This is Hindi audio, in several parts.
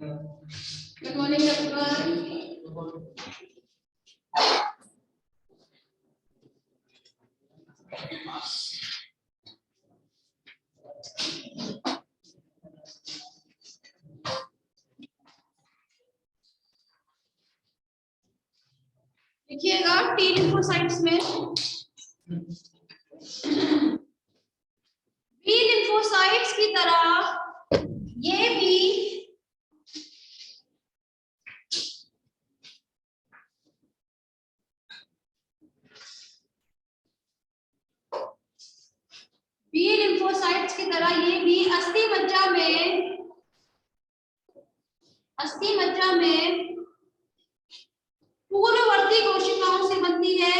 Good morning everyone. देखिएगा टी लिम्फोसाइट्स में बी लिम्फोसाइट्स की तरह ये भी अस्थि मज्जा में पूर्ववर्ती कोशिकाओं से बनती है।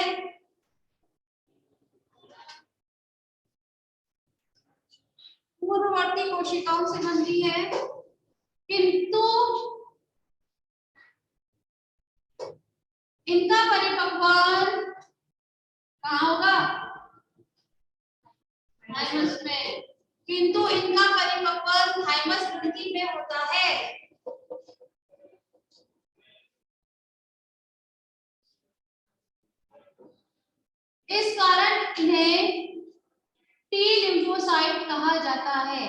पूर्ववर्ती कोशिकाओं से बनती है, किंतु इनका परिपक्वन कहाँ होगा? थाइमस में। किंतु इनका परिपक्वन थाइमस ग्रंथि में होता है। इस कारण इन्हें टी लिम्फोसाइट कहा जाता है।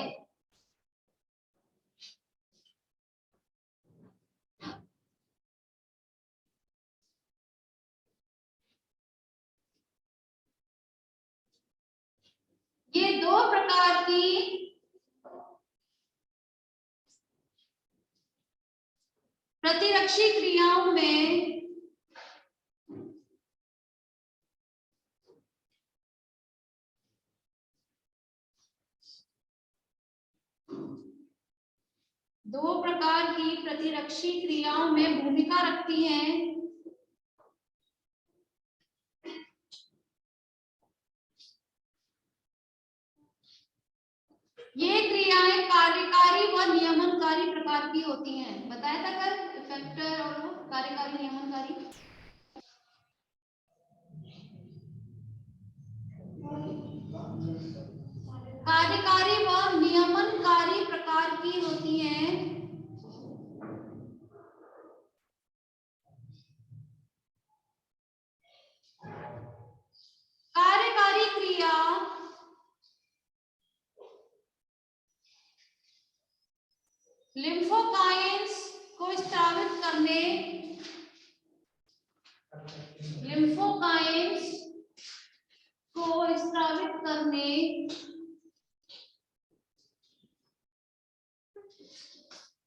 ये दो प्रकार की प्रतिरक्षी क्रियाओं में भूमिका रखती हैं। ये क्रियाएं कार्यकारी व नियमनकारी प्रकार की होती हैं। बताया था कल इफेक्टर और कार्यकारी नियमनकारी। कार्यकारी व नियमनकारी प्रकार की होती हैं। कार्यकारी क्रिया लिम्फोकाइन्स को स्रावित करने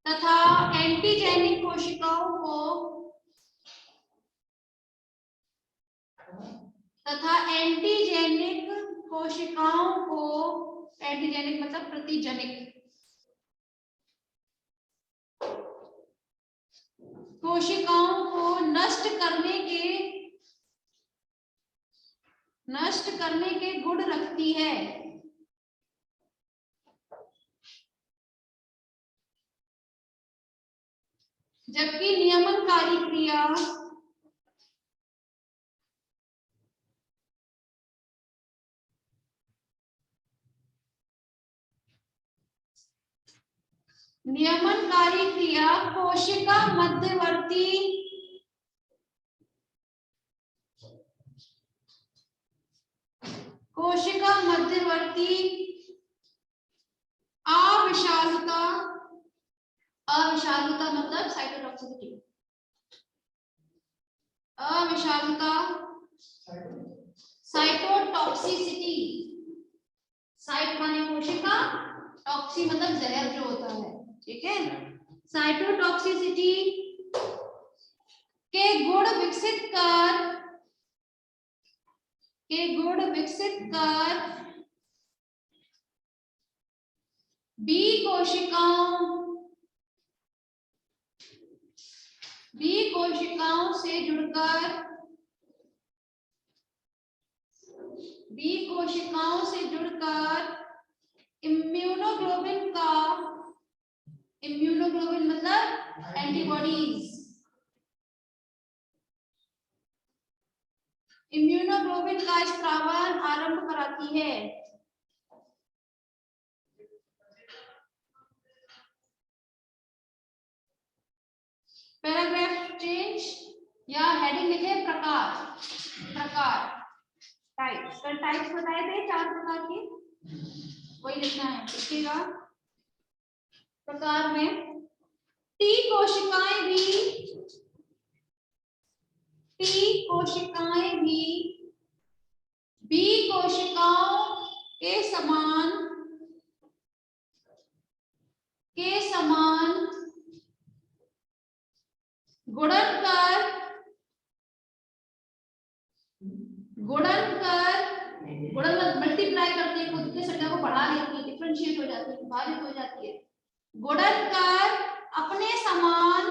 तथा एंटीजेनिक कोशिकाओं को एंटीजेनिक मतलब प्रतिजनिक कोशिकाओं को नष्ट करने के गुण रखती है। जबकि नियमनकारी क्रिया कोशिका मध्यवर्ती अविषालुता मतलब साइटोटॉक्सिसिटी। साइट माने कोशिका, टॉक्सी मतलब जहर जो होता है। ठीक है, साइटोटॉक्सिसिटी के गुण विकसित कर बी कोशिकाओं से जुड़कर इम्यूनोग्लोबिन मतलब एंटीबॉडीज, इम्यूनोग्लोबिन का स्रावन आरंभ कराती है। पैराग्राफ चेंज या हेडिंग लिखे प्रकार, प्रकार टाइप्स, कल टाइप्स बताए थे 4 प्रकार के, वही लिखना है। देखिएगा प्रकार में टी कोशिकाएं भी बी कोशिकाओं के समान गुणन कर मल्टीप्लाई करती है, खुद के संख्या को बढ़ा लेती है, डिफरेंशिएट हो जाती है, विभाजित हो जाती है। गुणन कर अपने समान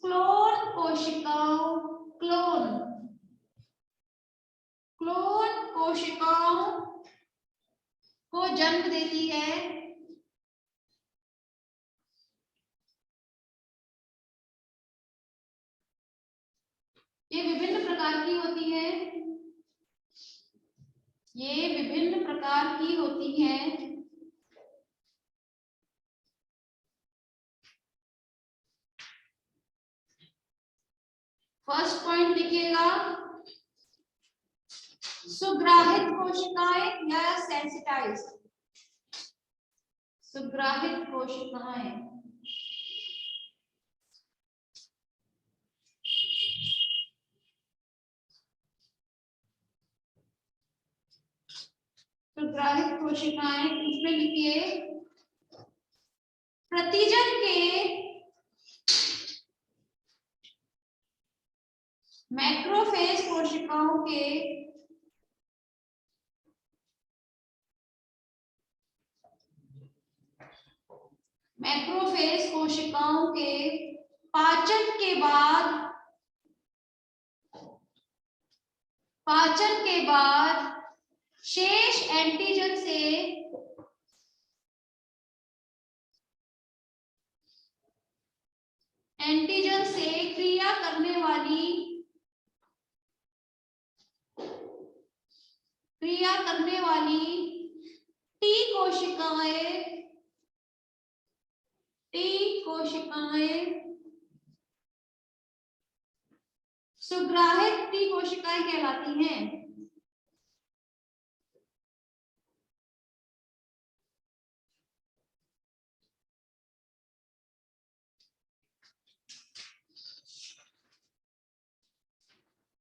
क्लोन कोशिकाओं को जन्म देती है। ये विभिन्न प्रकार की होती है, ये विभिन्न प्रकार की होती है। फर्स्ट पॉइंट लिखिएगा, सुग्राहित कोशिकाएं या सेंसिटाइज्ड, सुग्राहित कोशिकाएं। सुग्राहित कोशिकाएं, इसमें लिखिए प्रतिजन के मैक्रोफेज कोशिकाओं के पाचन के बाद शेष एंटीजन से क्रिया करने वाली टी कोशिकाएं सुग्राहित टी कोशिकाएं कहलाती हैं।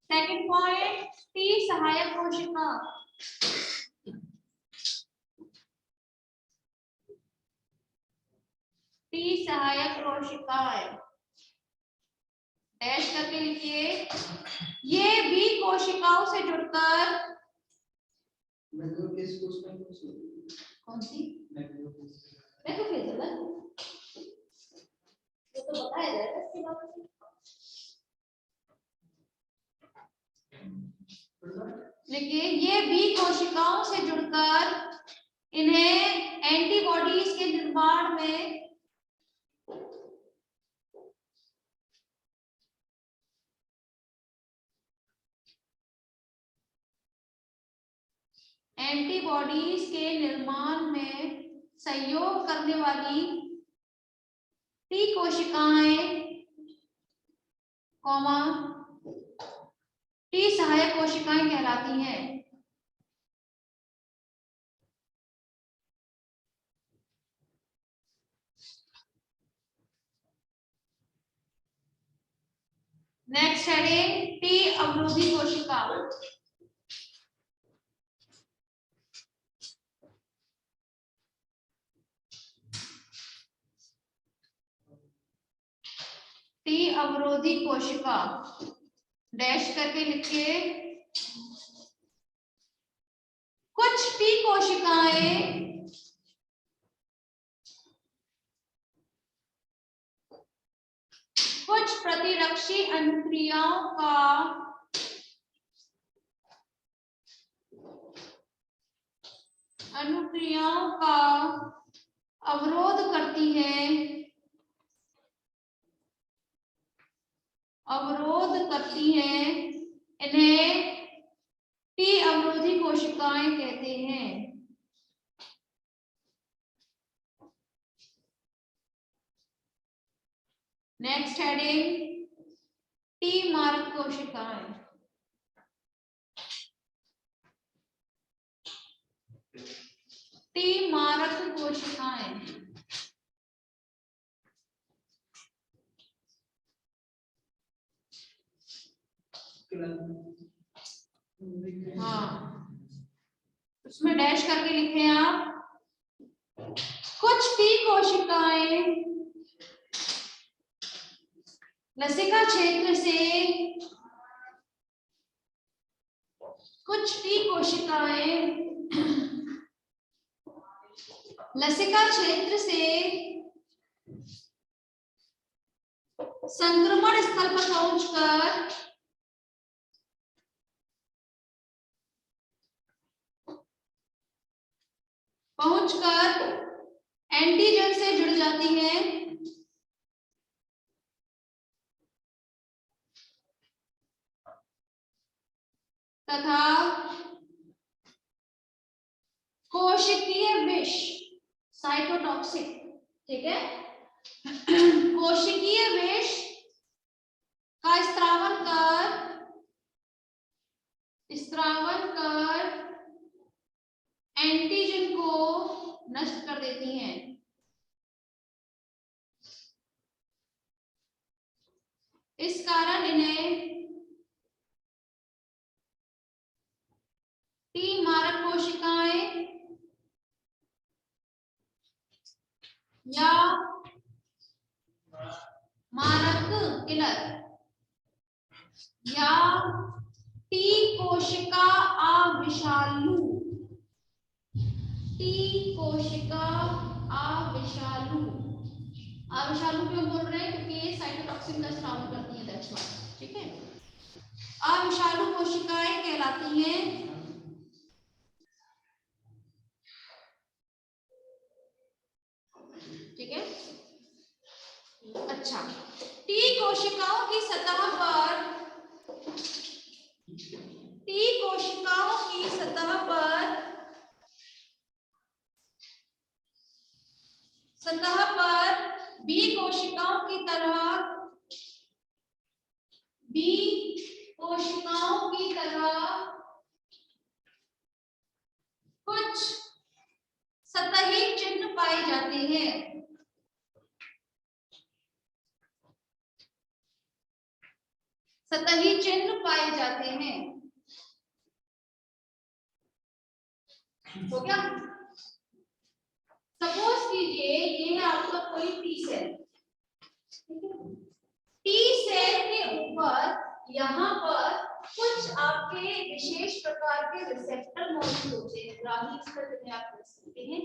सेकंड पॉइंट, टी सहायक कोशिका, टी सहायक कोशिकाएं डैश करके लिखिए, ये बी कोशिकाओं से जुड़कर कौन सी मैक्रोफेज है, ये तो बताया जाएगा इसके बाद। देखिए ये बी कोशिकाओं से जुड़कर इन्हें एंटीबॉडीज के निर्माण में सहयोग करने वाली टी कोशिकाएं टी सहायक कोशिकाएं कहलाती हैं। नेक्स्ट हेडिंग, टी अवरोधी कोशिका, टी अवरोधी कोशिका डैश करके लिखिए, कुछ टी कोशिकाएं कुछ प्रतिरक्षी अनुक्रियाओं का अवरोध करती हैं, इन्हें टी अवरोधी कोशिकाएं कहते हैं। नेक्स्ट हेडिंग टी मारक कोशिकाएं। टी मारक कोशिकाएं हाँ, उसमें डैश करके लिखे आप। कुछ टी कोशिकाएं लसिका क्षेत्र से, कुछ टी कोशिकाएं लसिका क्षेत्र से संक्रमण स्थल पर पहुंचकर एंटीजन से जुड़ जाती है तथा कोशिकीय विष साइटोटॉक्सिक, ठीक है, कोशिकीय विष का स्त्रावन कर एंटीजन को नष्ट कर देती हैं। इस कारण इन्हें टी मारक कोशिकाएं या मारक किलर या टी कोशिका अविषालु, टी कोशिका अविषालु, अविषालु क्यों बोल रहे हैं? क्योंकि ये साइटोटॉक्सिन का स्राव करती है, दैट्स व्हाई, ठीक है। अविषालु कोशिकाएं कहलाती हैं। ठीक है, अच्छा, टी कोशिकाओं की सतह पर, टी कोशिकाओं की सतह पर बी कोशिकाओं की तरह, बी कोशिकाओं की तरह कुछ सतही चिन्ह पाए जाते हैं। सतही चिन्ह पाए जाते हैं, हो गया। सपोज कीजिए ये है आपका कोई टी सेल, टी सेल के ऊपर यहाँ पर कुछ आपके विशेष प्रकार के रिसेप्टर मौजूद होते हैं, ग्राही स्थल इन्हें आप कह सकते हैं,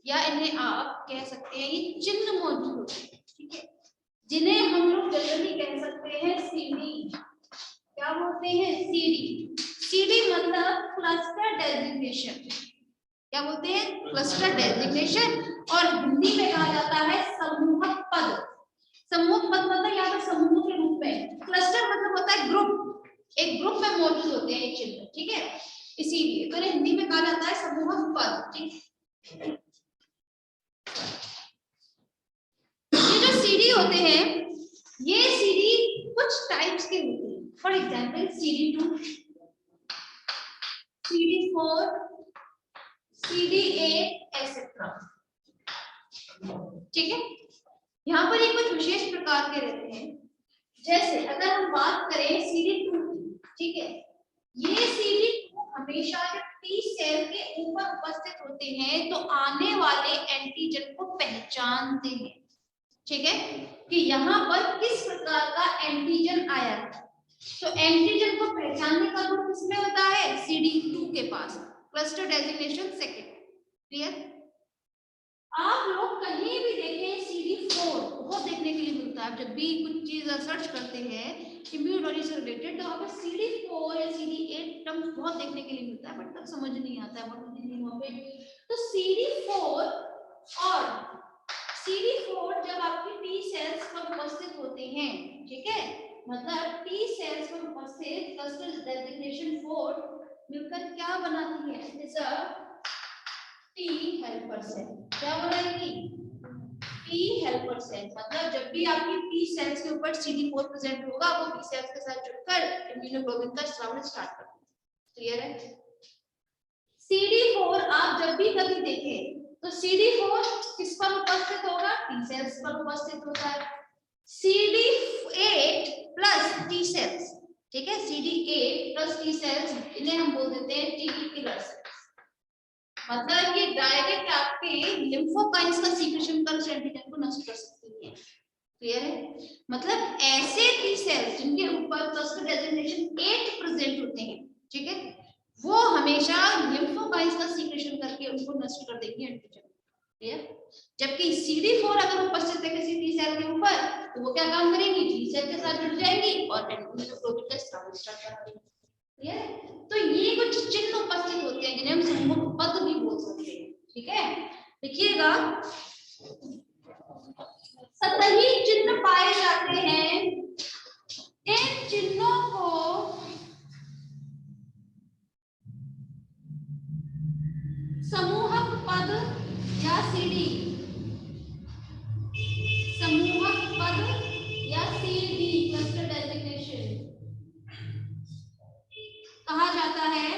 या इन्हें आप कह सकते हैं ये चिन्ह मौजूद होते हैं, ठीक है, जिन्हें हम लोग जनरली कह सकते हैं सीडी। क्या बोलते हैं? सीडी। सीडी मतलब क्लस्टर डेजिग्नेशन। क्या बोलते हैं? Cluster designation. और हिंदी में कहा जाता है समूह पद। समूह पद मतलब यहाँ पर समूह के रूप में, क्लस्टर मतलब होता है ग्रुप, एक ग्रुप में मौजूद होते हैं चिन्ह, ठीक है, इसीलिए तो हिंदी में कहा जाता है समूह पद, ठीक। ये जो सीडी होते हैं, ये सीडी कुछ टाइप्स के होते हैं, for example CD2, CD4, CD8 etcetera, ठीक है। यहाँ पर ये कुछ विशेष प्रकार के रहते हैं, जैसे अगर हम बात करें CD2 की, ठीक है, ये CD2 हमेशा जब टी सेल के ऊपर उपस्थित होते हैं तो आने वाले एंटीजन को पहचानते हैं, ठीक है, कि यहाँ पर किस प्रकार का एंटीजन आया है। तो एंटीजन को पहचानने का गुण किसमें होता है? CD2 के पास, क्लस्टर डेजिग्नेशन सेकंड, क्लियर। आप लोग कहीं भी देखें CD4 बहुत देखने के लिए मिलता है, जब भी कुछ चीज सर्च करते हैं इम्यूनोलॉजी से रिलेटेड, तो वहाँ पर CD4 या CD8 टर्म्स बहुत देखने के लिए मिलता है, बट तब समझ नहीं आता है वहाँ पे। तो CD4 जब आपकी टी सेल्स पर उपस्थित होते हैं, ठीक है, मतलब टी सेल्स पर उपस्थित क्लस्टर डेजिग्नेशन 4 मिलकर क्या बनाती है? T helper cell. क्या बनाएगी? पी हेल्पर सेल, मतलब जब भी आपकी पी सेल्स के ऊपर CD4 प्रेजेंट होगा वो पी सेल्स के साथ जुड़कर इम्यूनोग्लोबिन का स्राव स्टार्ट कर देगा। क्लियर है? CD4 आप जब भी कभी देखें तो CD4 किस पर उपस्थित होगा? टी सेल्स पर उपस्थित होता है। CD8 प्लस टी सेल्स, ठीक है, CD8 प्लस टी सेल्स, इन्हें हम बोल देते हैं टी किलर सेल्स। मतलब ये डायरेक्ट आपके लिम्फोकाइन्स का सीक्रेशन कर एंटीजन को नष्ट कर सकती है। क्लियर है? मतलब ऐसे टी सेल्स जिनके ऊपर क्लस्टर डेजिग्नेशन 8 प्रेजेंट होते हैं, ठीक है, वो हमेशा लिम्फोकाइन्स का सीक्रेशन करके उनको नष्ट कर देगी एंटीजन। क्लियर? जबकि CD4 अगर उपस्थित है किसी टी सेल के ऊपर तो वो क्या काम करेंगी? टी सेल के साथ जुड़ जाएंगी और इम्यूनोग्लोबिन का स्राव स्टार्ट कर देंगी। क्लियर है? तो ये कुछ चिन्ह उपस्थित होते हैं जिन्हें हम समूहबद्ध भी बोल सकते हैं। ठीक है, देखिएगा, सतही चिन्ह पाए जाते हैं, इन चिन्हों को समूहक पद या CD, समूहक पद या CD क्लस्टर डेजिग्नेशन कहा जाता है।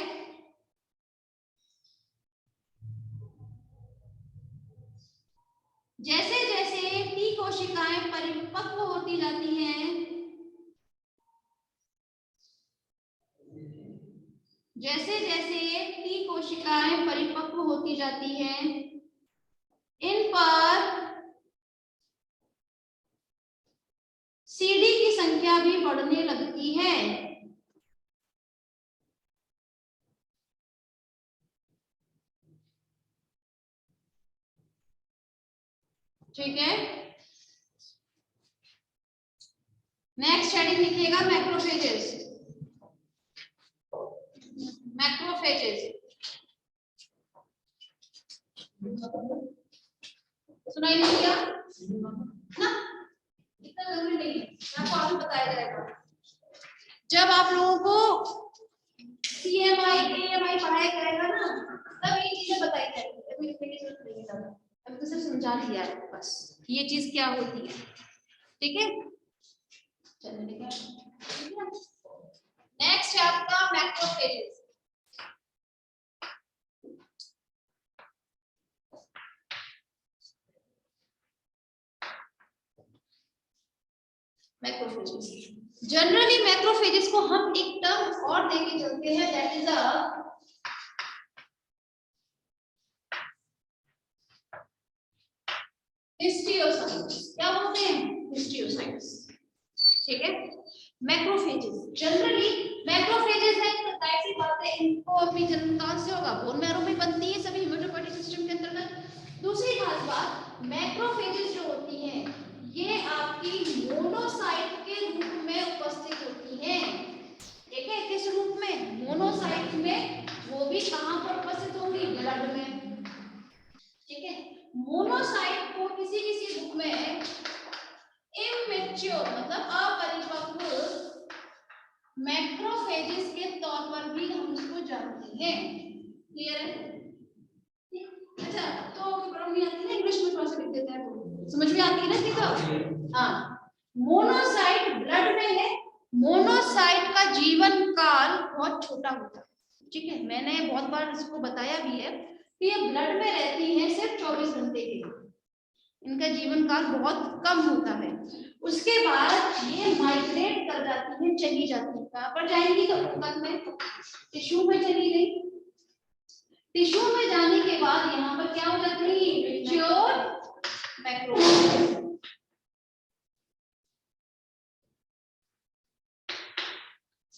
जैसे जैसे टी कोशिकाएं परिपक्व होती जाती हैं, जैसे जैसे टी कोशिकाएं परिपक्व होती जाती हैं, इन पर CD की संख्या भी बढ़ने लगती है। ठीक है, नेक्स्ट हेडिंग लिखिएगा मैक्रोफेजेस। मैक्रोफेजेस सुनाई नहीं दिया ना? इतना जरूरी नहीं है, आपको आगे बताया जाएगा। जब आप लोगों को CMI AMI पढ़ाया जाएगा ना, तब ये चीजें बताई जाएगी। अभी लिखने की जरूरत नहीं है, अभी तो सिर्फ समझा दिया है बस ये चीज क्या होती है। ठीक है, चलिए नेक्स्ट है आपका मैक्रोफेजेस। मैक्रोफेजेस, जनरली मैक्रोफेजेस को हम एक टर्म और देके चलते हैं, दैट इज अ हिस्टियोसाइट्स। क्या बोलते हैं? हिस्टियोसाइट्स। ठीक है, मैक्रोफेजेस जनरली मैक्रोफेजेस है, तो जाहिर सी बात है इनको अपनी जन्म कहां से होगा? बोन मैरो में बनती है सभी हेमेटोपोएटिक सिस्टम के अंतर्गत। दूसरी खास बात, मैक्रोफेजेस जो होती हैं ये आपकी मोनोसाइट के रूप में उपस्थित होती हैं। ठीक है, किस रूप में? मोनोसाइट में। वो भी कहां पर उपस्थित होंगी? ब्लड में। ठीक है, मोनोसाइट को किसी किसी बुक में इमेच्योर मतलब अपरिपक्व मैक्रोफेजेस के तौर पर भी हम इसको जानते हैं। क्लियर है? अच्छा, तो प्रॉब्लम नहीं आती ना, इंग्लिश में थोड़ा सा लिख देते हैं, समझ में आती है ना? ठीक है, हाँ, मोनोसाइट ब्लड में है, मोनोसाइट का जीवन काल बहुत छोटा होता है। ठीक है, मैंने बहुत बार इसको बताया भी है कि ये ब्लड में रहती है सिर्फ 24 घंटे के लिए, इनका जीवन काल बहुत कम होता है। उसके बाद ये माइग्रेट कर जाती है, चली जाती है। कहां पर जाएंगी? तो अंग में, टिश्यू में चली गई। टिश्यू में जाने के बाद यहाँ पर क्या हो जाती है? Mature macrophage.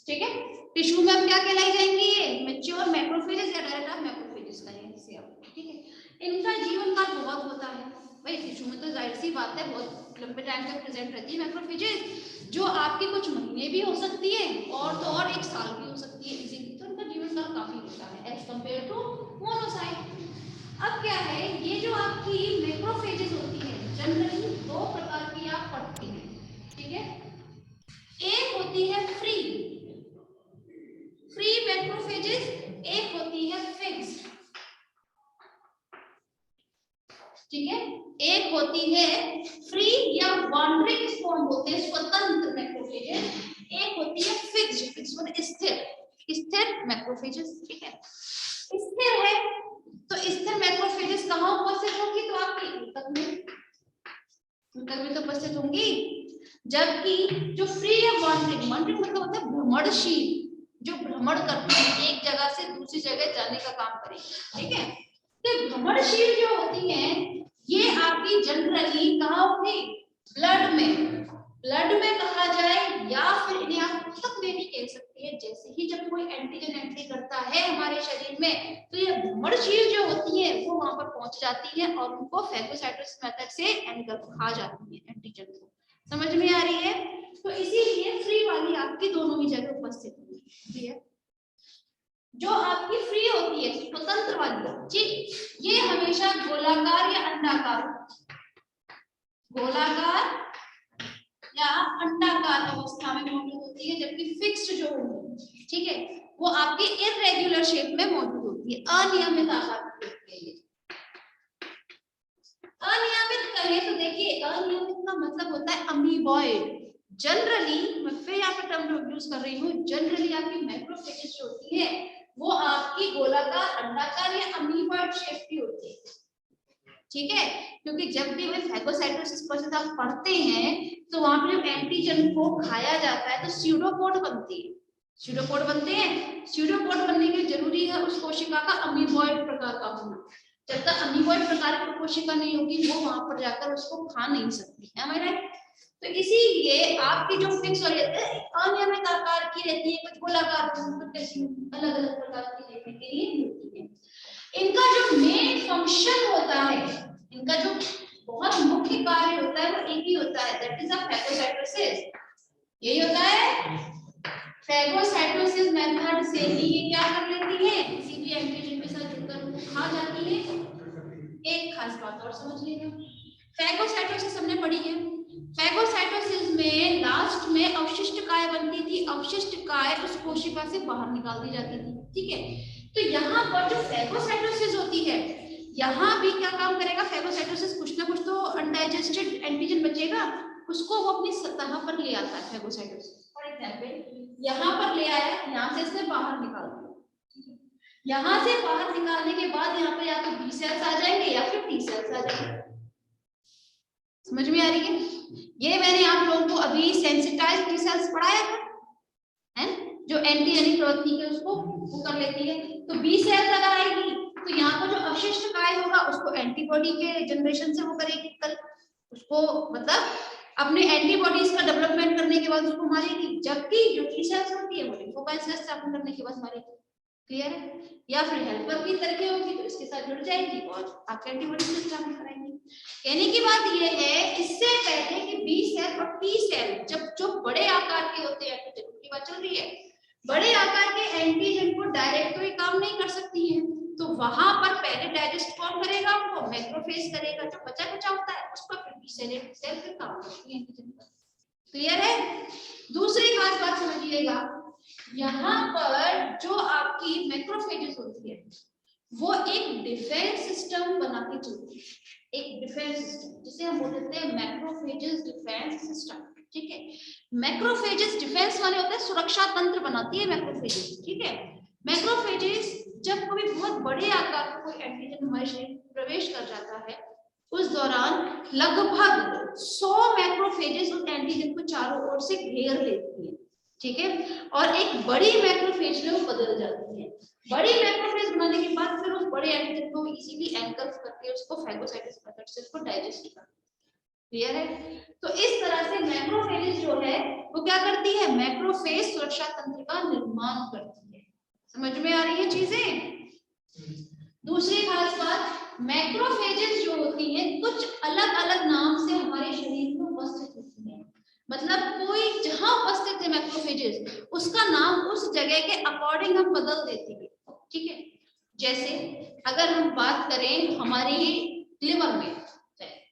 ठीक है, टिश्यू में अब क्या कहलाई जाएंगी? ये मैच्योर मैक्रोफेजेस या डायरेक्ट मैक्रोफेजेस कहेंगे आप। ठीक है, इनका जीवन काल बहुत होता है भाई। टिश्यू में तो जाहिर सी बात है बहुत लंबे टाइम तक प्रेजेंट रहती है मैक्रोफेजेस, जो आपके कुछ महीने भी हो सकती है और तो और 1 साल भी हो सकती है इजीली। तो इनका जीवन काल काफी होता है एज कंपेयर टू मोनोसाइट। अब क्या है, ये जो आपकी मैक्रोफेजेस होती है जनरली 2 प्रकार की आप पढ़ते हैं। ठीक है, एक होती है फ्री मैक्रोफेजेस, एक होती है फिक्स्ड। ठीक है। एक होती है फ्री या वॉन्डरिंग, इसको हम बोलते हैं स्वतंत्र मैक्रोफेजेस। एक होती है फिक्स्ड, फिक्स्ड मतलब स्थिर, स्थिर मैक्रोफेजेस। ठीक है, स्थिर है तो स्थिर मैक्रोफेजेस कहाँ उपस्थित होगी, तो आपकी ऊतक में तो उपस्थित होंगी। जबकि जो फ्री या वॉन्डरिंग, वॉन्डरिंग मतलब होता है भ्रमणशील, जो भ्रमण करते हैं एक जगह से दूसरी जगह जाने का काम करेंगे। ठीक है, तो भ्रमणशील जो होती है ये आपकी जनरली कहाँ होगी, ब्लड में, ब्लड में कहा जाए या फिर इन्हें आप ऊतक में भी कह सकते हैं। जैसे ही जब कोई एंटीजन एंट्री करता है हमारे शरीर में तो ये भ्रमणशील जो होती है वो वहां पर पहुंच जाती है और उनको फैगोसाइटोसिस मेथड से एनगल्फ खा जाती है एंटीजन को। समझ में आ रही है? तो इसीलिए फ्री वाली आपकी दोनों ही जगह उपस्थित होगी। क्लियर? जो आपकी फ्री होती है स्वतंत्र वाली, ठीक, ये हमेशा गोलाकार या अंडाकार, गोलाकार या अंडाकार अवस्था में मौजूद होती है। जबकि फिक्स्ड जो होगी, ठीक है, वो आपके इररेगुलर शेप में मौजूद होती है, अनियमित आकार की होती है। अनियमित कहें तो देखिए, अनियमित का मतलब होता है अमीबॉइड। जनरली मैं फिर यहाँ पे टर्म यूज कर रही हूँ, जनरली आपकी मैक्रोफेजेस जो होती है वो आपकी गोलाकार, अंडाकार या अमीबॉइड शेप की होती है। ठीक है, क्योंकि जब भी हमें फैगोसाइटोसिस प्रोसेस आप पढ़ते हैं तो वहां पे जब एंटीजन को खाया जाता है तो स्यूडोपोड बनती है, स्यूडोपोड बनते हैं। स्यूडोपोड बनने के लिए जरूरी है उस कोशिका का अमीबॉइड प्रकार का होना। जब तक अमीबॉइड प्रकार की कोशिका नहीं होगी वो वहां पर जाकर उसको खा नहीं सकती है, हमारे। तो इसीलिए आपकी जो फिक्स वाली अनियमित आकार की रहती है, कुछ गोलाकार, अलग अलग प्रकार की रहने के लिए होती है। इनका जो मेन फंक्शन होता है, इनका जो बहुत मुख्य कार्य होता है वो एक ही होता है, दैट इज अ फैगोसाइटोसिस। यही होता है, फैगोसाइटोसिस मेथड से ही ये क्या कर लेती है, किसी भी एंटीजन के साथ जुड़कर उनको खा जाती है। एक खास बात और समझ लीजिए, फैगोसाइटोसिस हमने पढ़ी है, फैगोसाइटोसिस में लास्ट में अवशिष्ट काय बनती थी, अवशिष्ट काय उस कोशिका से बाहर निकाल दी जाती थी। ठीक है, तो यहाँ पर जो फैगोसाइटोसिस होती है यहाँ भी क्या काम करेगा, फैगोसाइटोसिस कुछ ना कुछ तो अनडाइजेस्टेड एंटीजन बचेगा, उसको वो अपनी सतह पर ले आता है फैगोसाइटोसिस। फॉर एग्जांपल यहाँ पर ले आया, यहाँ से इसने बाहर निकाल दिया, यहाँ से बाहर निकालने के बाद यहाँ पे या तो बी सेल्स आ जाएंगे या फिर टी सेल्स आ जाएंगे। समझ में आ रही है? ये मैंने आप लोगों को अभी सेंसिटाइज्ड टी सेल्स पढ़ाया था, है, जो एंटीजेनिक प्रवृत्ति के उसको वो कर लेती है। तो बी सेल्स अगर आएगी तो यहाँ पर जो अवशिष्ट काय होगा उसको एंटीबॉडी के जनरेशन से वो करेगी, कल उसको मतलब अपने एंटीबॉडीज का डेवलपमेंट करने के बाद उसको मारेगी। जबकि जो टी सेल्स होती है वो लिम्फोसाइट्स स्थापन करने के बाद मारेगी। क्लियर है? या फिर हेल्पर की तरह होगी तो इसके साथ जुड़ जाएगी और आपके एंटीबॉडी से स्थापन कराएंगी। कहने की बात यह है, इससे पहले कि बी सेल और टी सेल जब जो बड़े आकार के होते हैं, एंटीजन की बात चल रही है, बड़े आकार के एंटीजन को डायरेक्ट तो ये काम नहीं कर सकती है, तो वहां पर पहले डाइजेस्ट कौन करेगा, वो मैक्रोफेज करेगा, जो बचा कुचा होता है उसको फिर बी सेल फिर काम करती है एंटीजन पर। क्लियर है? दूसरी खास बात समझिएगा, यहाँ पर जो आपकी मैक्रोफेजेस होती है वो एक डिफेंस सिस्टम बना के चलती है, एक डिफेंस सिस्टम जिसे हम बोलते हैं मैक्रोफेजेस डिफेंस सिस्टम। ठीक है, मैक्रोफेजेस डिफेंस माने होता है सुरक्षा तंत्र बनाती है मैक्रोफेजेस। ठीक है, मैक्रोफेजेस जब कोई बहुत बड़े आकार का कोई एंटीजन हमारे शरीर में प्रवेश कर जाता है उस दौरान लगभग 100 मैक्रोफेजेस उस एंटीजन को चारों ओर से घेर लेती है। ठीक है, और एक बड़ी मैक्रोफेज में वो बदल जाती है। बड़ी मैक्रोफेज बनाने के बाद फिर उस बड़े एंटीजन को इजीली एनकल्फ करके उसको फैगोसाइटोसिस मेथड से उसको डाइजेस्ट करती है। क्लियर है? तो इस तरह से मैक्रोफेज जो है वो क्या करती है, मैक्रोफेज सुरक्षा तंत्र का निर्माण करती है। समझ में आ रही है चीजें? दूसरी खास बात, मैक्रोफेजेस जो होती है कुछ अलग अलग नाम से हमारे शरीर में उपस्थित होती है। मतलब कोई जहां उपस्थित है मैक्रोफेजेस उसका नाम उस जगह के अकॉर्डिंग हम बदल देते हैं। ठीक है, जैसे अगर हम बात करें हमारी लिवर में,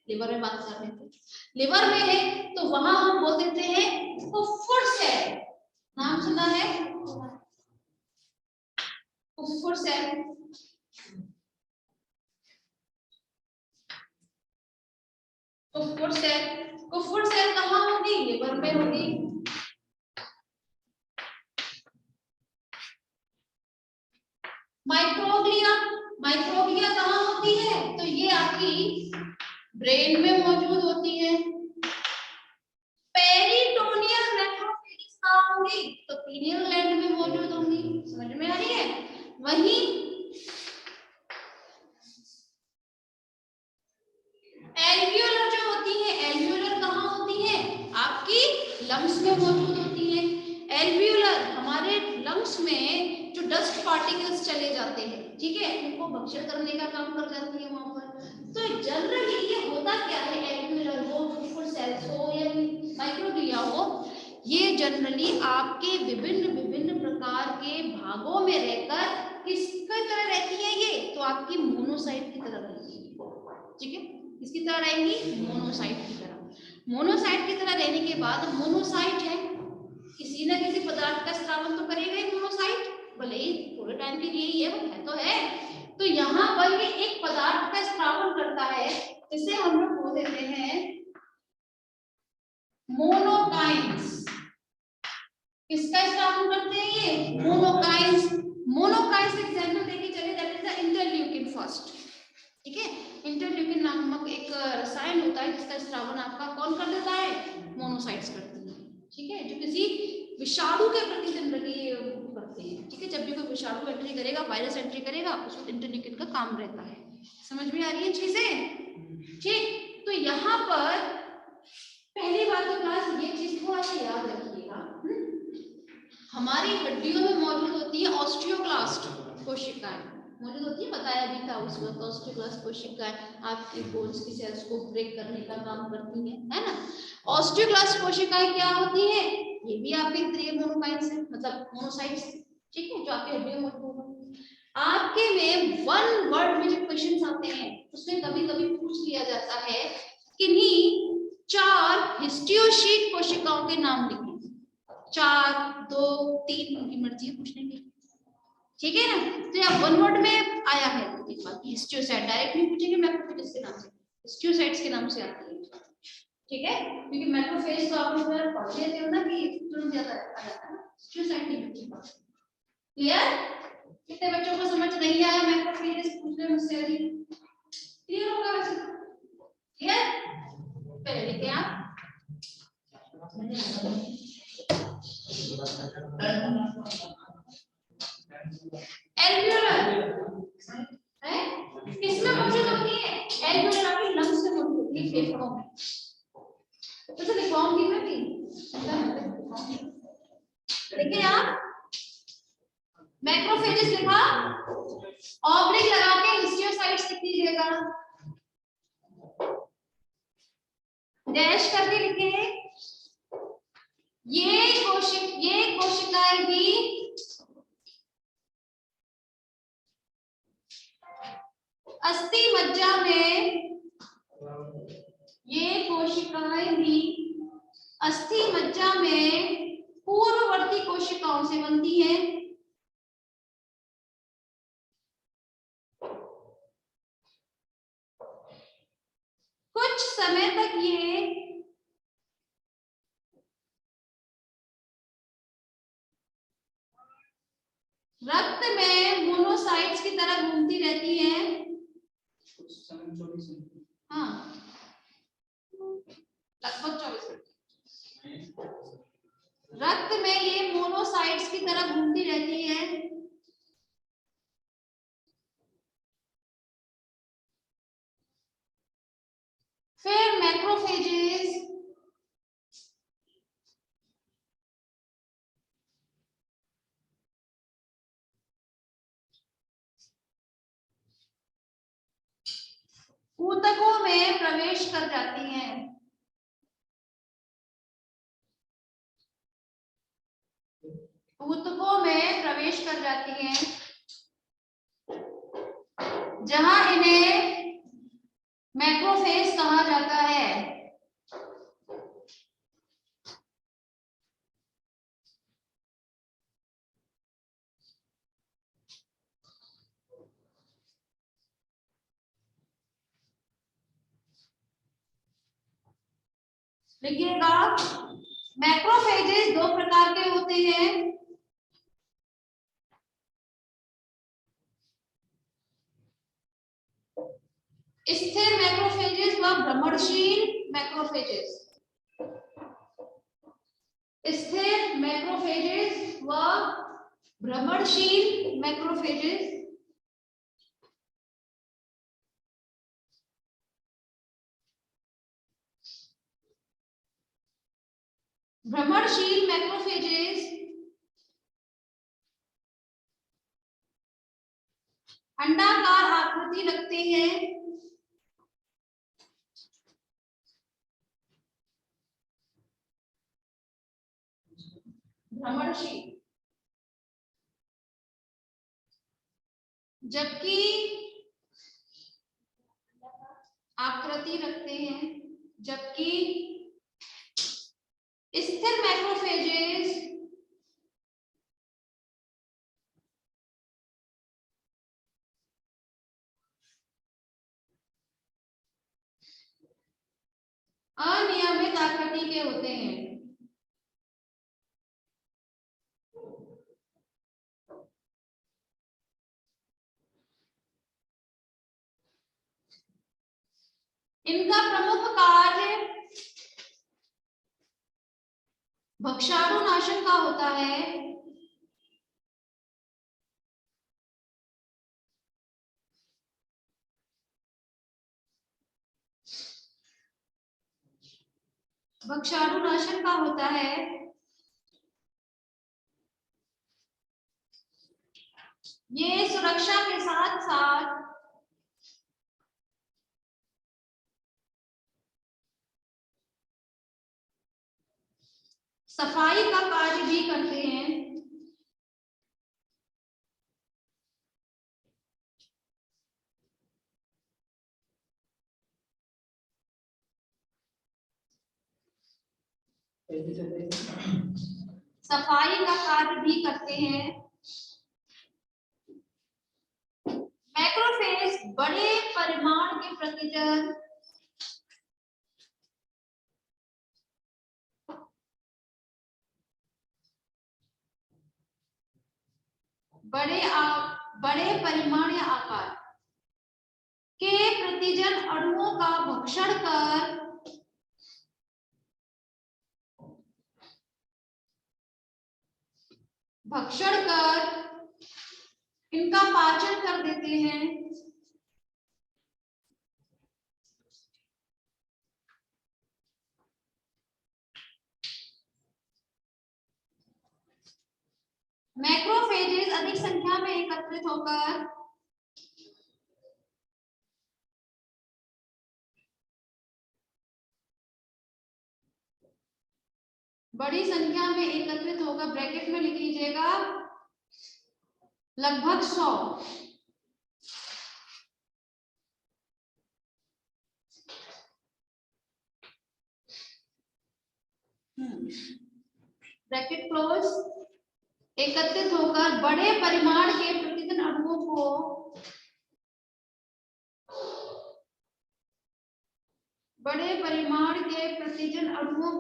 लिवर में बात कर रहे थे, लिवर में है तो वहां हम बोल देते हैं कुफुर सेल। नाम सुना है कुफुर सेल? कुफुर सेल, कुफुर सेल कहाँ होगी? लिवर में होगी। माइक्रोग्लिया, माइक्रोग्लिया कहाँ होती है? तो ये आपकी ब्रेन में मौजूद होती है। पेरिटोनियल मैक्रोफेजेस कहाँ होंगी? तो पीनियल ग्लैंड में मौजूद होंगी। समझ में आ रही है? वहीं एल्वियोलर जो होती है, एल्वियोलर कहाँ होती है? आपकी लंग्स में मौजूद होती है। एल्वियोलर हमारे लंग्स में जो डस्ट पार्टिकल्स चले जाते हैं, ठीक है, उनको भक्षण करने का काम कर जाती है वहां पर। तो जनरली ये होता क्या है, एल्वियोलर हो, फुफ्फुस सेल्स हो या माइक्रोग्लिया हो, ये जनरली आपके विभिन्न विभिन्न प्रकार के भागों में रहकर किसकी तरह रहती है? ये तो आपकी मोनोसाइट की तरह रहती है। ठीक है, किसकी तरह रहेंगी? मोनोसाइट की तरह। मोनोसाइट की तरह रहने के बाद मोनोसाइट है, किसी न किसी पदार्थ का स्रावन तो करेगा ही मोनोसाइट, भले ही थोड़े टाइम के लिए ही है, वो है तो है। तो यहाँ पर ये एक पदार्थ का स्रावन करता है जिसे हम लोग बोल देते हैं मोनोकाइन्स। किसका स्रावन करते हैं ये? मोनोकाइन्स। मोनोकाइन्स एग्जांपल देके चले, that is the interleukin first. ठीक है, इंटरल्यूकिन नामक एक रसायन होता है जिसका स्रावन आपका कौन कर देता है? मोनोसाइट्स करती है। ठीक है, जो किसी विषाणु के प्रति जनरली करते हैं। ठीक है, जब भी कोई विषाणु एंट्री करेगा, वायरस एंट्री करेगा, उसको इंटरल्यूकिन का काम रहता है। समझ में आ रही है चीजें? ठीक, तो यहाँ पर पहली बात तो क्लास ये चीज थोड़ा सा याद रखिएगा, हमारी हड्डियों में मौजूद होती है ऑस्टियोक्लास्ट कोशिकाएं मौजूद होती है, बताया भी था उस वक्त। ऑस्टियोक्लास्ट कोशिकाएं आपकी बोन्स की सेल्स को ब्रेक करने का काम करती है ना। ऑस्टियोक्लास्ट कोशिकाएं क्या होती है? ये भी आपके त्रिय मोनोकाइट्स है, मतलब मोनोसाइट्स। ठीक है, जो आपकी हड्डियों में मौजूद है। आपके में वन वर्ड में जो क्वेश्चंस आते हैं उसमें कभी कभी पूछ लिया जाता है किन्हीं 4 हिस्टियोशीट कोशिकाओं के नाम लिखें। 4, 2, 3 उनकी मर्जी है पूछने की। ठीक है ना, तो या वन वर्ड में आया है तो बाकी हिस्टियोसाइट डायरेक्ट नहीं पूछेंगे, मैक्रोफेजेस के नाम से, हिस्टियोसाइट्स के नाम से आती है। ठीक है, क्योंकि मैक्रोफेज तो आप लोग पढ़ लेते हो ना कि तुरंत ज्यादा आ जाता है ना, हिस्टियोसाइट नहीं पूछेगा। क्लियर? कितने बच्चों को समझ नहीं आया मैक्रोफेजेस? पूछ ले मुझसे अभी। क्लियर होगा वैसे? क्लियर? पहले लिखे आप एल्वियोलर है, किसमें मौजूद होती है? एल्वियोलर आपकी लंग्स में मौजूद होती है, फेफड़ों में। तो लिखवाऊंगी मैं भी, देखिए आप मैक्रोफेजेस लिखा, ऑब्लिक लगा के हिस्टियोसाइट्स लिख लीजिएगा, डैश करके लिखे। ये कोशिकाएं भी अस्थि मज्जा में, ये कोशिकाएं भी अस्थि मज्जा में पूर्ववर्ती कोशिकाओं से बनती हैं। कुछ समय तक ये रक्त में मोनोसाइट्स की तरह घूमती रहती हैं। हाँ, लगभग 24 घंटे रक्त में ये मोनोसाइट्स की तरह घूमती रहती है। फिर मैक्रोफेजेस ऊतकों में प्रवेश कर जाती हैं। ऊतकों में प्रवेश कर जाती हैं जहां इन्हें मैक्रोफेज कहा जाता है। लिखिएगा मैक्रोफेजेस दो प्रकार के होते हैं। स्थिर मैक्रोफेजेस व भ्रमणशील मैक्रोफेजेस। स्थिर मैक्रोफेजेस व भ्रमणशील मैक्रोफेजेस। भ्रमणशील मैक्रोफेजेस अंडाकार आकृति रखते हैं। भ्रमणशील, जबकि आकृति रखते हैं, जबकि स्थिर मैक्रोफेजेस अनियमित आकृति के होते हैं। इनका प्रमुख कार्य भक्षाणुनाशन का होता है। भक्षाणुनाशन का होता है। ये सुरक्षा के साथ साथ सफाई का कार्य भी करते हैं। सफाई का कार्य भी करते हैं। मैक्रोफेज बड़े परिमाण के प्रतिजन बड़े परिमाण या आकार के प्रतिजन अणुओं का भक्षण कर इनका पाचन कर देते हैं। मैक्रोफेजेस अधिक संख्या में एकत्रित होकर बड़ी संख्या में एकत्रित होकर ब्रैकेट में लिख लीजिएगा लगभग 100 ब्रैकेट क्लोज एकत्रित होकर बड़े परिमाण के प्रतिजन अणुओं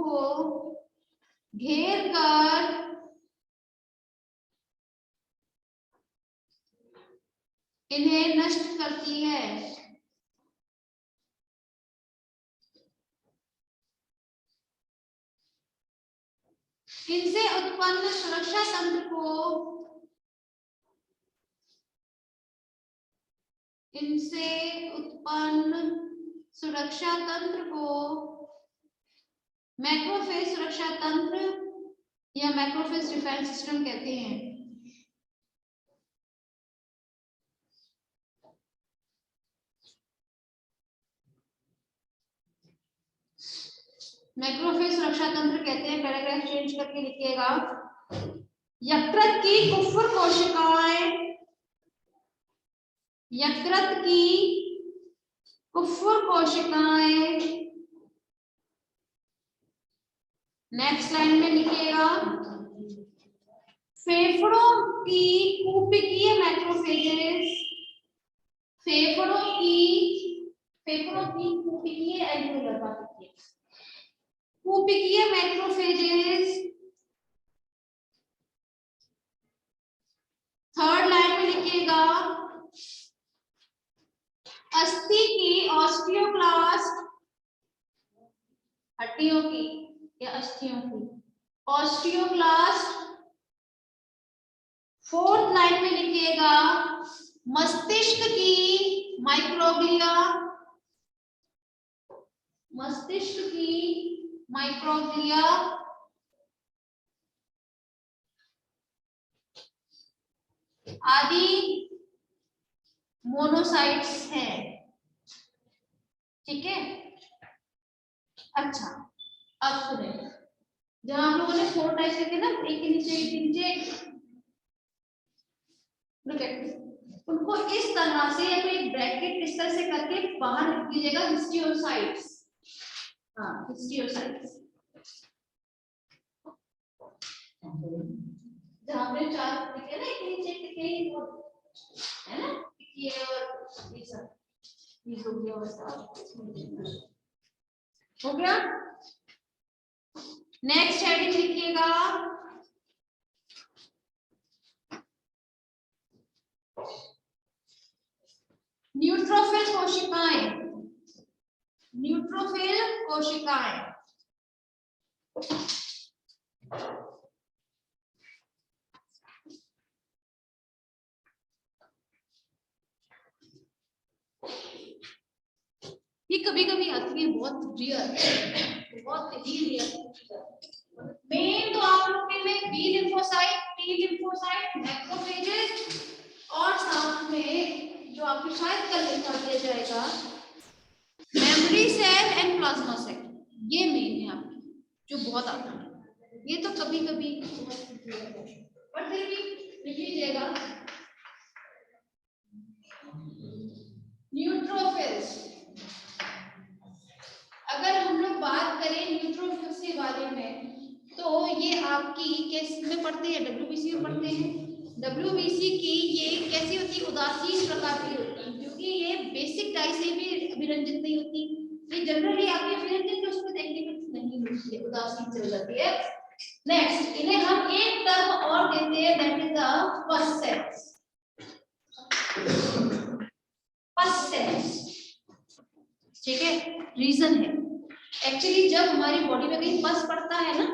को घेर कर इन्हें नष्ट करती है। इनसे उत्पन्न सुरक्षा तंत्र को मैक्रोफेज सुरक्षा तंत्र या मैक्रोफेज डिफेंस सिस्टम कहते हैं। मैक्रोफेज सुरक्षा तंत्र कहते हैं, पैराग्राफ चेंज करके लिखिएगा। यकृत की कुफर कोशिकाएं नेक्स्ट लाइन में लिखिएगा फेफड़ों की कूपिकीय मैक्रोफेजेस फेफड़ों की कूपिकीय एल्वियोलर उपिकीय मैक्रोफेजेस, थर्ड लाइन में लिखिएगा अस्थि की ऑस्टियोक्लास्ट, हड्डियों की या अस्थियों की ऑस्टियोक्लास्ट। फोर्थ लाइन में लिखिएगा मस्तिष्क की माइक्रोग्लिया, मस्तिष्क की माइक्रोग्लिया। आदि मोनोसाइट्स हैं, ठीक है। अच्छा अब सुने, जहां हम लोगों ने 4 टाइप के थे ना, एक के नीचे एक के नीचे, उनको इस तरह से या तो एक ब्रैकेट इस तरह से करके बाहर लिख लीजिएगा हिस्टियोसाइट्स। हाँ हिस्टियोसाइट्स, जहां पे 4 लिखे ना, एक नीचे लिखे है ना, ये और ये सब ये हो गया, वैसा हो गया। नेक्स्ट हेडिंग लिखिएगा न्यूट्रोफिल कोशिकाएं, न्यूट्रोफिल कोशिकाएं। ये कभी कभी आती है, बहुत रियर, बहुत ही रियर। मेन तो आप लोग के में B lymphocyte, T lymphocyte, macrophages और साथ में जो आपको शायद कल लिखा दिया जाएगा memory cell and plasma cell, ये मेन है आपकी जो बहुत आता है। ये तो कभी कभी पर फिर भी लिख लीजिएगा। न्यूट्रोफिल्स, अगर हम लोग बात करें न्यूट्रोफिल्स के बारे में, तो ये आपकी किस में पढ़ते हैं, डब्ल्यूबीसी में पढ़ते हैं। डब्ल्यूबीसी की ये कैसी होती है, उदासीन प्रकार की होती है, क्योंकि ये बेसिक डाई से भी अभिरंजित नहीं होती। ये जनरली आपके अभिरंजित जो उसमें देखने को नहीं मिलती है, उदासीन से हो जाती है। नेक्स्ट, इन्हें हम एक टर्म और देते हैं, दैट इज द पस सेल्स। पस सेल्स, ठीक है। रीजन है एक्चुअली जब हमारी बॉडी में कहीं पस पड़ता है ना,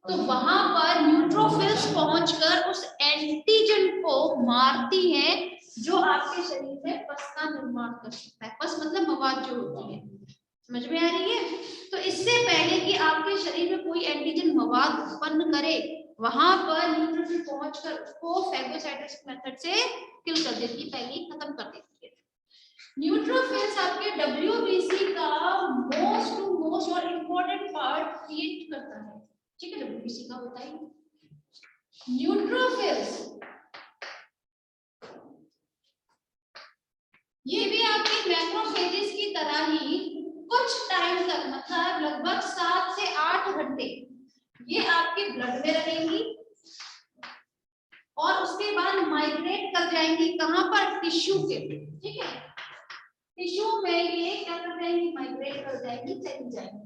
तो वहां पर न्यूट्रोफिल्स पहुंचकर उस एंटीजन को मारती हैं जो आपके शरीर में पस का निर्माण कर सकता है। पस मतलब मवाद जो होती है, समझ में आ रही है। तो इससे पहले कि आपके शरीर में कोई एंटीजन मवाद उत्पन्न करे, वहां पर न्यूट्रोफिल पहुंचकर उसको फैगोसाइटोसिस मेथड से किल कर देती है, पहले ही खत्म कर देती है। न्यूट्रोफिल्स आपके डब्ल्यूबीसी का मोस्ट और इम्पोर्टेंट पार्ट क्रिएट करता है, ठीक है। डब्ल्यूबीसी का होता है न्यूट्रोफिल्स, ये भी आपके मैक्रोफेजेस की तरह ही कुछ टाइम तक, मतलब लगभग 7 से 8 घंटे ये आपके ब्लड में रहेंगी और उसके बाद माइग्रेट कर जाएंगी कहां पर, टिश्यू के, ठीक है। टिश्यू में ये क्या कर जाएंगी, माइग्रेट कर जाएंगी, चली जाएंगी।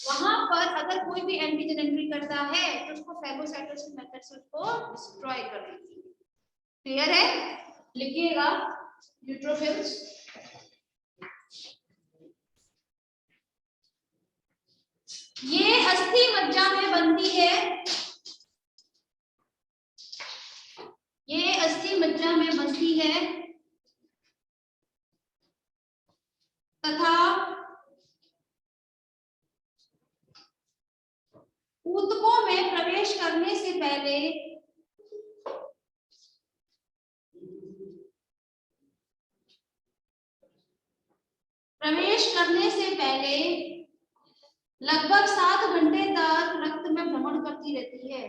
वहां पर अगर कोई भी एंटीजन एंट्री करता है तो उसको फैगोसाइटोसिस मेथड से उसको डिस्ट्रॉय कर देती है। क्लियर है, लिखिएगा न्यूट्रोफिल्स। ये अस्थि मज्जा में बनती है, ये अस्थि मज्जा में बनती है तथा ऊतकों में प्रवेश करने से पहले लगभग 7 घंटे तक रक्त में भ्रमण करती रहती है।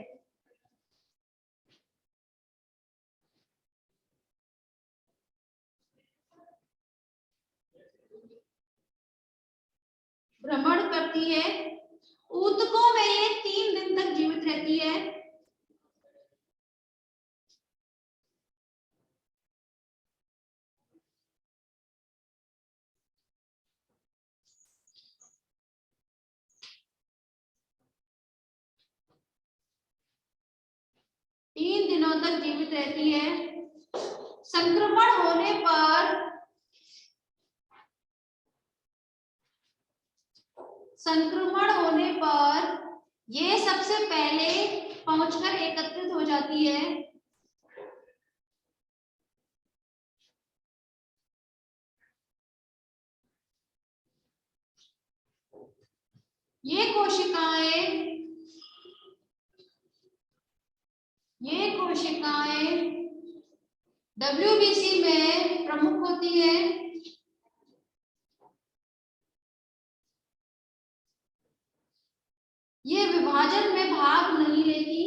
भ्रमण करती है, ऊतकों में ये 3 दिन तक जीवित रहती है। दिनों तक जीवित रहती है। संक्रमण होने पर ये सबसे पहले पहुंचकर एकत्रित हो जाती है। ये कोशिकाएं WBC में प्रमुख होती है। ये विभाजन में भाग नहीं लेती।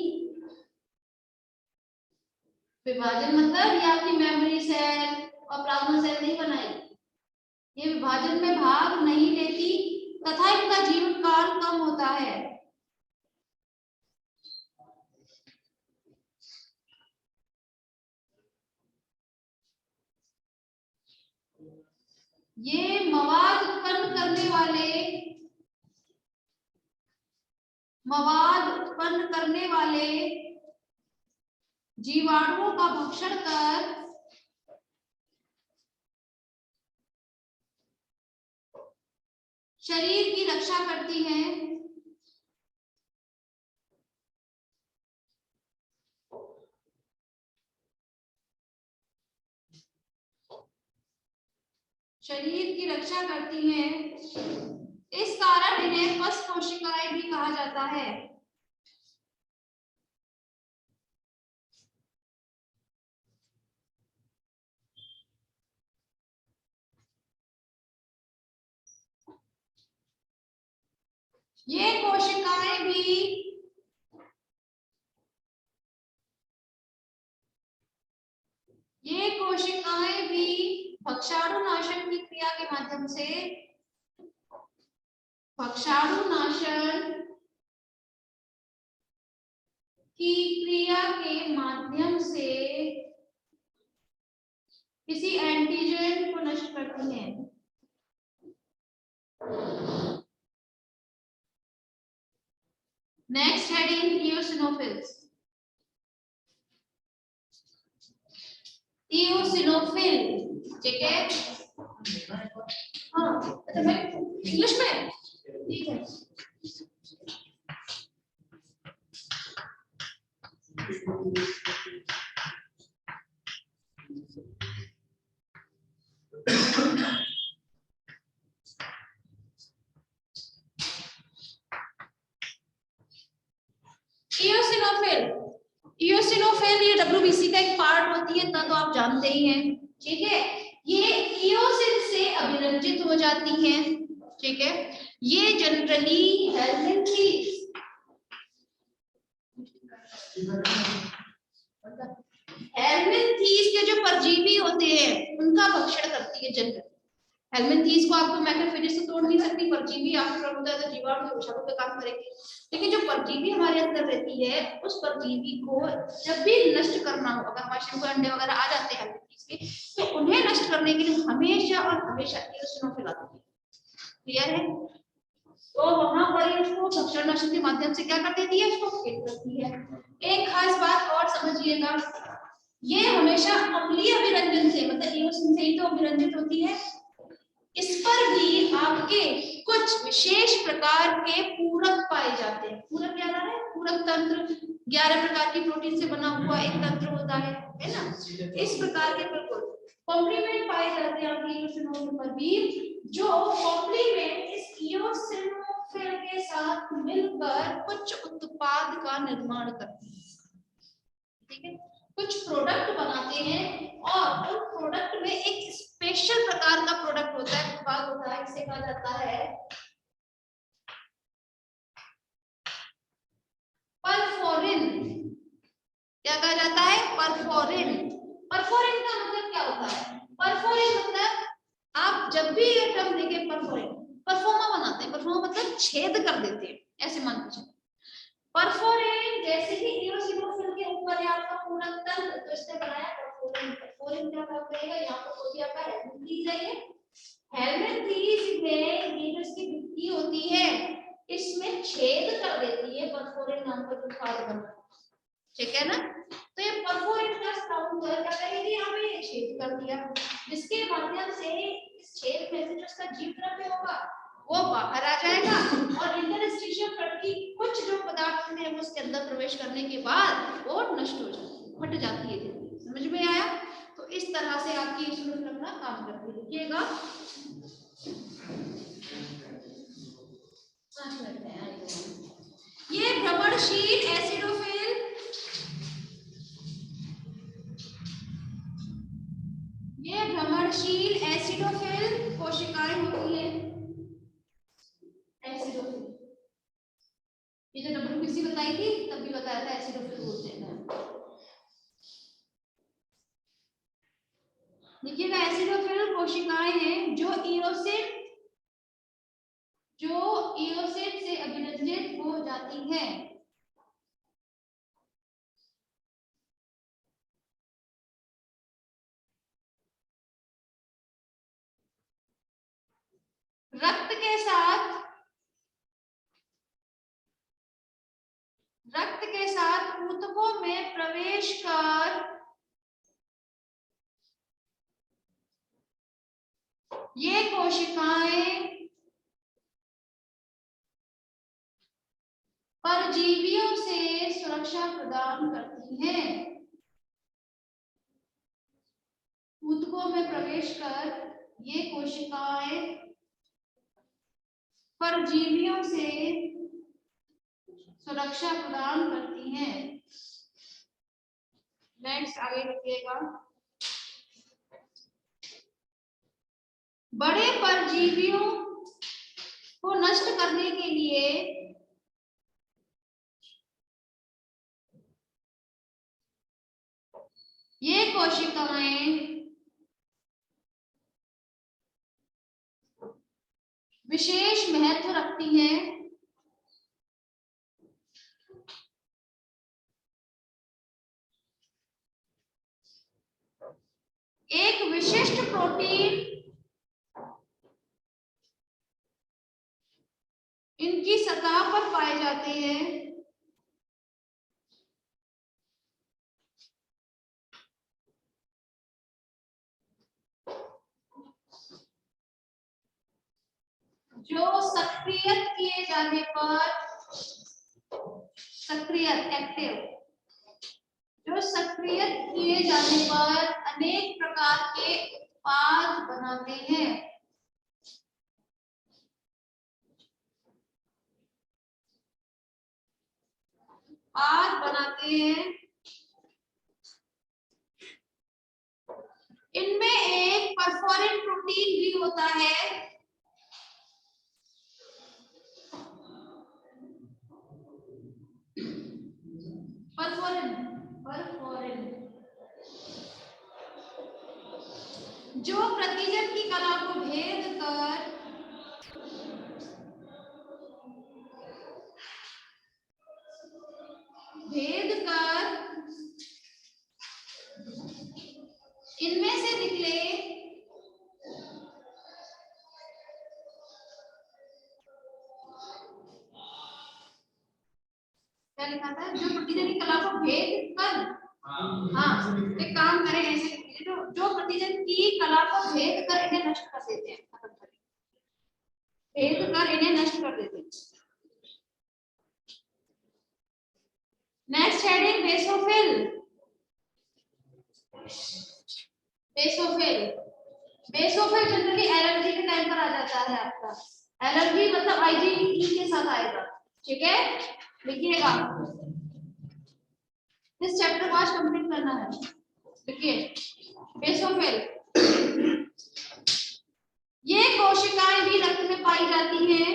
विभाजन मतलब ये आपकी मेमोरी सेल और प्लाज्मा सेल नहीं बनाएगी। ये विभाजन में भाग नहीं लेती तथा इनका जीवन काल कम होता है। ये मवाद उत्पन्न करने वाले जीवाणुओं का भक्षण कर शरीर की रक्षा करती हैं। इस कारण इन्हें पश कोशिकाएं भी कहा जाता है। ये कोशिकाएं भी भक्षाणुनाशन की क्रिया के माध्यम से किसी एंटीजन को नष्ट करती हैं। Next heading eosinophils. इओसिनोफिल, ठीक है। हाँ, अच्छा मैं इंग्लिश में, ठीक है। इओसिनोफिल ये WBC का एक पार्ट होती है, तो आप जानते ही हैं, ठीक है। ये इओसिन से अभिरंजित हो जाती हैं, ठीक है। ये जनरली हेलमिंथीज के जो परजीवी होते हैं उनका भक्षण करती है जनरली। हेलमिंथीज को आपको मैक्रोफेजेस से तोड़ नहीं सकती, परजीवी आपको होता है तो जीवाणु विषाणु पे काम करेगी। लेकिन जो परजीवी हमारे अंदर रहती है, उस परजीवी को जब भी नष्ट करना हो, अगर हमारे शरीर में अंडे वगैरह आ जाते हैं हेलमिंथीज के, तो उन्हें नष्ट करने के लिए हमेशा और हमेशा इओसिनोफिल आती है। क्लियर है? तो वहां पर उसको भक्षणनाशन के माध्यम से क्या कर देती है, उसको फेंक देती है। एक खास बात और समझिएगा, ये हमेशा अम्लीय अभिरंजन से, मतलब इओसिन से ही तो अभिरंजित होती है। इस पर भी आपके कुछ विशेष प्रकार के पूरक पाए जाते हैं। पूरक क्या है? पूरक तंत्र 11 प्रकार की प्रोटीन से बना हुआ एक तंत्र होता है ना। इस प्रकार के बिल्कुल कॉम्प्लीमेंट पाए जाते हैं आपके इओसिनोफिल पर भी, जो कॉम्प्लीमेंट इस इओसिनोफिल के साथ मिलकर कुछ उत्पाद का निर्माण करते हैं, ठीक है। कुछ प्रोडक्ट बनाते हैं और उन प्रोडक्ट में एक स्पेशल प्रकार का प्रोडक्ट होता है, उत्पाद होता है, इसे कहा जाता है परफोरिन। क्या कहा जाता है? परफोरिन। परफोरिन का मतलब क्या होता है? परफोरिन मतलब आप जब भी ये टर्म देखें, परफोरिन, परफोर्मा बनाते हैं, परफोर्मा मतलब छेद कर देते हैं, ऐसे मान लीजिए। परफोरिन जैसे ही इओसिनोफिल के ऊपर है आपका पूरा तंत्र, तो इसने बनाया परफोरिन। परफोरिन क्या काम करेगा? यहाँ पर होती है आपका हेलमिंथीज है। ये हेलमिंथीज में ये जो इसकी भित्ति होती है, इसमें छेद कर देती है, परफोरिन नाम का उत्पाद बनता है, ठीक है ना। तो ये परफोरेट का साउंड क्या करेगी, यहाँ पे छेद कर दिया, जिसके माध्यम से इस छेद में से जो इसका जीव द्रव्य होगा वो बाहर आ जाएगा और इंटरस्टिशियल फ्लड की कुछ जो पदार्थ है वो उसके अंदर प्रवेश करने के बाद वो नष्ट हो जाती है, फट जाती है। समझ में आया? तो इस तरह से आपकी श्रृंखला काम करती है। देखिएगा ये भ्रमणशील एसिडोफिल, ये भ्रमणशील एसिडोफिल कोशिकाएं होती है। एसिडोफिल, ये जो WBC बताई थी तब भी बताया था एसिडोफिल बोलते हैं। देखिएगा एसिडोफिल कोशिकाएं हैं जो इओसिट से अभिरंजित हो जाती हैं। रक्त के साथ ऊतकों में प्रवेश कर ये कोशिकाएं परजीवियों से सुरक्षा प्रदान करती हैं। ऊतकों में प्रवेश कर ये कोशिकाएं परजीवियों से सुरक्षा प्रदान करती हैं। नेक्स्ट आगे लिखिएगा, बड़े परजीवियों को नष्ट करने के लिए ये कोशिकाएं विशेष महत्व रखती हैं। एक विशिष्ट प्रोटीन इनकी सतह पर पाए जाते हैं। जो सक्रिय किए जाने पर अनेक प्रकार के उत्पाद बनाते हैं। इनमें एक परफोरिन प्रोटीन भी होता है। परफोरिन जो प्रतिजन की कला को भेद कर इनमें से निकले क्या लिखा था, जो प्रतिजन की कला को भेद कर, एक काम करें ऐसे, जो प्रतिजन की कला को भेद कर इन्हें नष्ट कर देते हैं, खत्म कर, भेद कर इन्हें नष्ट कर देते हैं। Next heading basophil generally allergy के टाइम पर आ जाता है आपका। एलर्जी मतलब IgE के साथ आएगा, ठीक है? लिखिएगा, इस चैप्टर को आज कंप्लीट करना है। देखिए बेसोफिल, ये कोशिकाएं भी रक्त में पाई जाती हैं।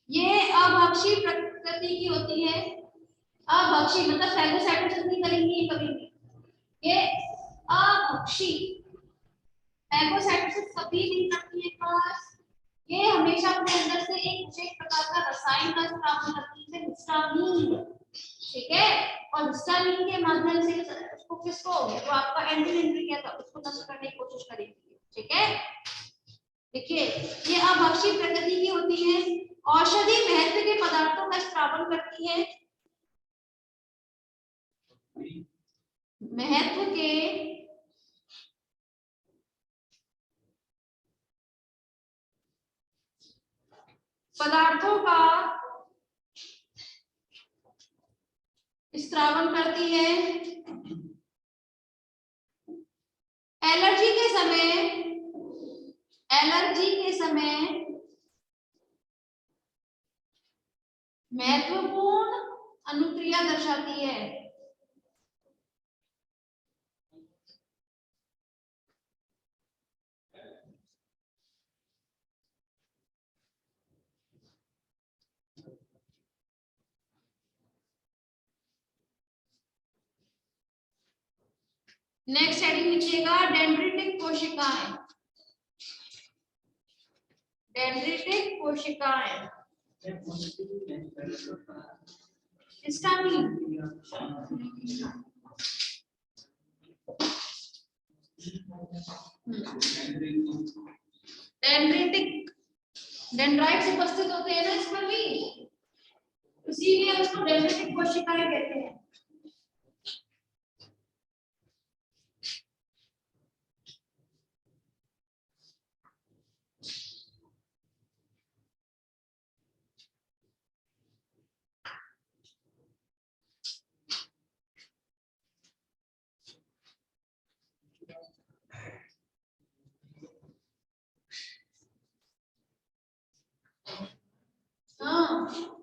ये अभक्षी प्रकृति की होती है। अभक्षी मतलब फैगोसाइटोसिस नहीं करेंगी कभी भी, ये अभक्षी फैगोसाइटोसिस कभी नहीं करती है खास। ये हमेशा अपने अंदर से एक विशेष प्रकार का रसायन का स्राव करती है, हिस्टामीन, ठीक है? और हिस्टामीन के माध्यम से उसको किसको, जो आपका एंटीन इंद्रिय था उसको नष्ट करने की कोशिश करेगी, ठीक है? देखिए ये अभक्षी प्रकृति की होती है, औषधि महत्व के पदार्थों का स्त्रावन करती है, महत्व के पदार्थों का स्त्रावन करती है, एलर्जी के समय महत्वपूर्ण अनुक्रिया दर्शाती है। नेक्स्ट हेडिंग लिखिएगा डेंड्रिटिक कोशिकाएं। डेंड्रिटिक कोशिकाएं हिस्टामिन डेंड्रिटिक डेंड्राइट्स उपस्थित होते हैं ना इसमें भी, इसीलिए उसको डेंड्रिटिक कोशिकाएं कहते हैं। हाँ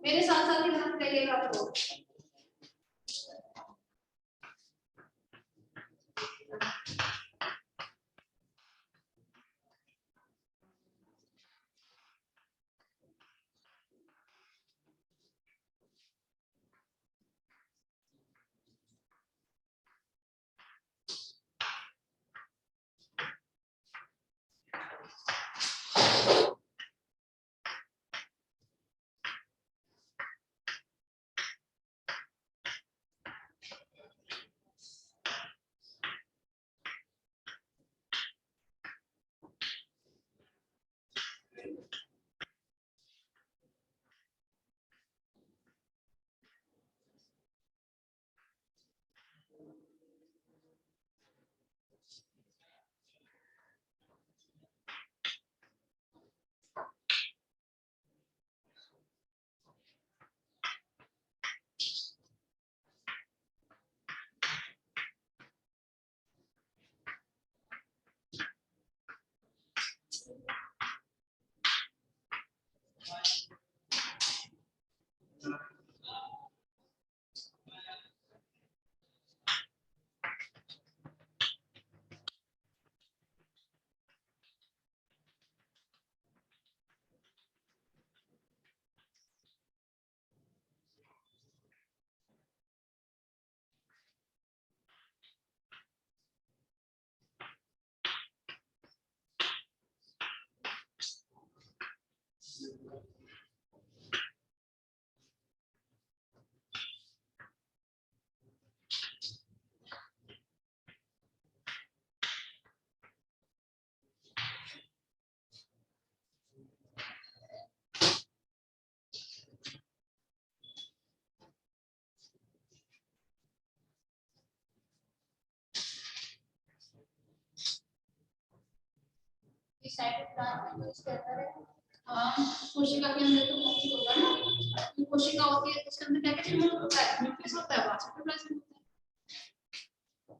मेरे साथ साथ ही ध्यान करिएगा तो। कोशिका के अंदर तो कुछ होगा ना, कोशिका होती है उसके अंदर क्या क्या होता है, न्यूक्लियस होता है, साइटोप्लाज्म होता है,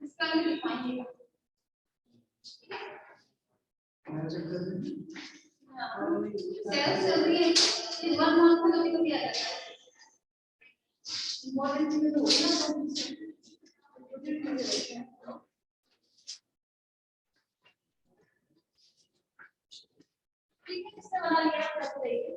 इसका भी दिखाएंगे। सेल्स चल रही है, ये वन मंथ में कभी-कभी आ जाता है, इंपॉर्टेंट चीजें तो होती है ना, ठीक है, किससे बना लिया आप बताइए।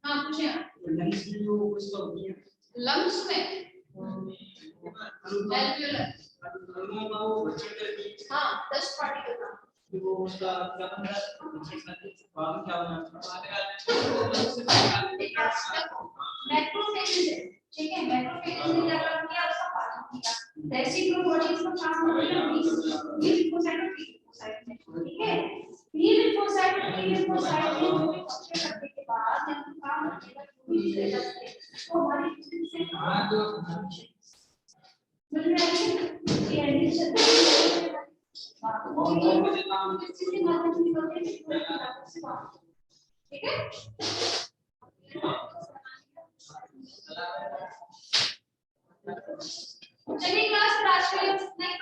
हाँ पूछिए। लंग्स में जो उसका होती है, लंग्स में एल्वियोलर, हाँ डस्ट पार्टिकल था, वो उसका क्या बनता है, बाद में क्या होना मैक्रोफेजेस है, ठीक है, मैक्रोफेजेस ने क्या काम किया, उसका पाचन किया, रेसिप्रोबॉडीज का काम होता है बी लिम्फोसाइट और टी लिम्फोसाइट में, ठीक है। बी लिम्फोसाइट और टी लिम्फोसाइट में फंक्शन करने के बाद जब काम बचेगा पूरी तरह से तो हमारी सिस्टम से मिल रहा है ये एडिशन ठीक है। चलिए क्लास आज के लिए इतना ही,